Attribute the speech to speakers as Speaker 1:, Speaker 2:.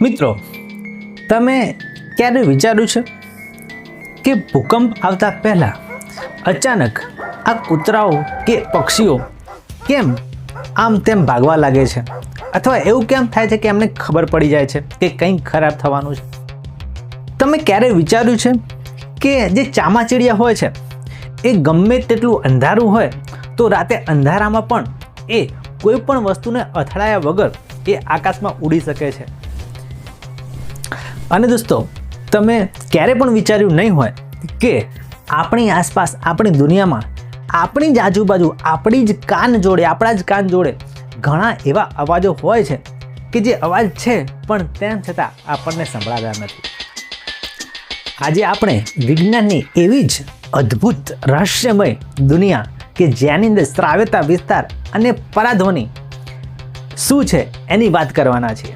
Speaker 1: મિત્રો, તમે ક્યારે વિચાર્યું છે કે ભૂકંપ આવતા પહેલાં અચાનક આ કૂતરાઓ કે પક્ષીઓ કેમ આમ તેમ ભાગવા લાગે છે, અથવા એવું કેમ થાય છે કે એમને ખબર પડી જાય છે કે કંઈક ખરાબ થવાનું છે? તમે ક્યારે વિચાર્યું છે કે જે ચામાચીડિયા હોય છે એ ગમે તેટલું અંધારું હોય તો રાતે અંધારામાં પણ એ કોઈ પણ વસ્તુને અથડાયા વગર એ આકાશમાં ઉડી શકે છે? અને દોસ્તો, તમે ક્યારે પણ વિચાર્યું નહીં હોય કે આપણી આસપાસ, આપણી દુનિયામાં, આપણી જ આજુબાજુ, આપણા જ કાન જોડે ઘણા એવા અવાજો હોય છે કે જે અવાજ છે પણ તેમ છતાં આપણને સંભળાતા નથી. આજે આપણે વિજ્ઞાનની એવી જ અદ્ભુત રહસ્યમય દુનિયા કે જેની અંદર શ્રાવ્યતા વિસ્તાર અને પરાધ્વનિ શું છે એની વાત કરવાના છીએ.